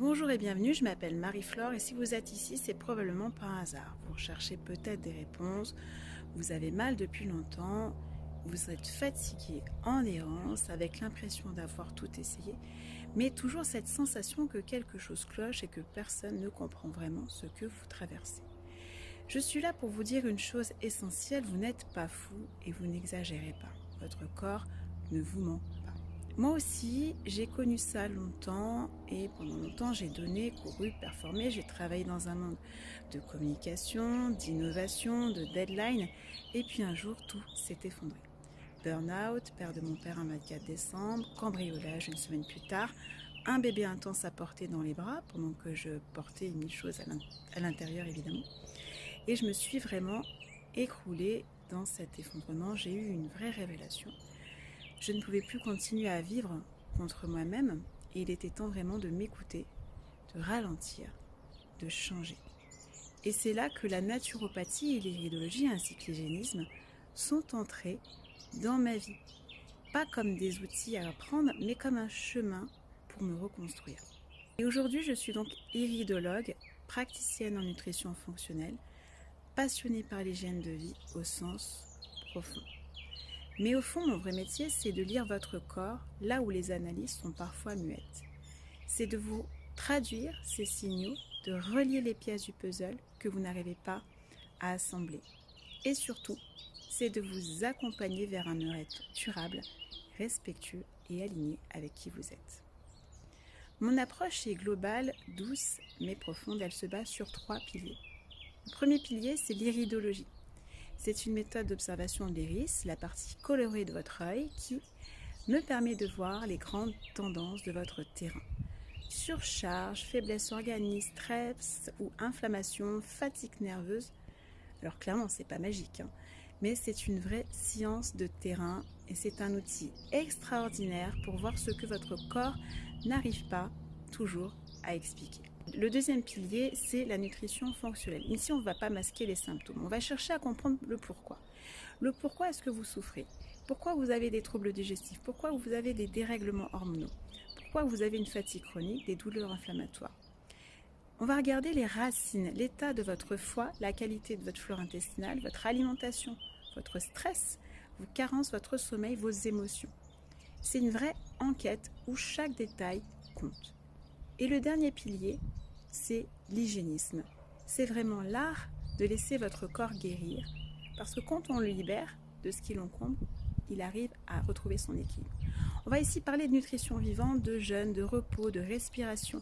Bonjour et bienvenue, je m'appelle Marie-Flore et si vous êtes ici, c'est probablement par hasard. Vous recherchez peut-être des réponses, vous avez mal depuis longtemps, vous êtes fatigué en errance avec l'impression d'avoir tout essayé, mais toujours cette sensation que quelque chose cloche et que personne ne comprend vraiment ce que vous traversez. Je suis là pour vous dire une chose essentielle, vous n'êtes pas fou et vous n'exagérez pas. Votre corps ne vous ment pas. Moi aussi, j'ai connu ça longtemps et pendant longtemps, j'ai donné, couru, performé. J'ai travaillé dans un monde de communication, d'innovation, de deadline. Et puis un jour, tout s'est effondré. Burn-out, perte de mon père un 24 décembre, cambriolage une semaine plus tard, un bébé intense à porter dans les bras pendant que je portais mille choses à l'intérieur évidemment. Et je me suis vraiment écroulée dans cet effondrement. J'ai eu une vraie révélation. Je ne pouvais plus continuer à vivre contre moi-même et il était temps vraiment de m'écouter, de ralentir, de changer. Et c'est là que la naturopathie et l'iridologie ainsi que l'hygiénisme sont entrés dans ma vie. Pas comme des outils à apprendre, mais comme un chemin pour me reconstruire. Et aujourd'hui, je suis donc iridologue, praticienne en nutrition fonctionnelle, passionnée par l'hygiène de vie au sens profond. Mais au fond, mon vrai métier, c'est de lire votre corps là où les analyses sont parfois muettes. C'est de vous traduire ces signaux, de relier les pièces du puzzle que vous n'arrivez pas à assembler. Et surtout, c'est de vous accompagner vers un bien-être durable, respectueux et aligné avec qui vous êtes. Mon approche est globale, douce, mais profonde. Elle se base sur 3 piliers. Le premier pilier, c'est l'iridologie. C'est une méthode d'observation de l'iris, la partie colorée de votre œil, qui me permet de voir les grandes tendances de votre terrain. Surcharge, faiblesse organique, stress ou inflammation, fatigue nerveuse. Alors clairement, c'est pas magique, mais c'est une vraie science de terrain et c'est un outil extraordinaire pour voir ce que votre corps n'arrive pas toujours à expliquer. Le deuxième pilier, c'est la nutrition fonctionnelle. Ici, on ne va pas masquer les symptômes. On va chercher à comprendre le pourquoi. Le pourquoi est-ce que vous souffrez? Pourquoi vous avez des troubles digestifs? Pourquoi vous avez des dérèglements hormonaux? Pourquoi vous avez une fatigue chronique, des douleurs inflammatoires? On va regarder les racines, l'état de votre foie, la qualité de votre flore intestinale, votre alimentation, votre stress, vos carences, votre sommeil, vos émotions. C'est une vraie enquête où chaque détail compte. Et le dernier pilier, c'est l'hygiénisme. C'est vraiment l'art de laisser votre corps guérir, parce que quand on le libère de ce qui l'encombre, il arrive à retrouver son équilibre. On va ici parler de nutrition vivante, de jeûne, de repos, de respiration,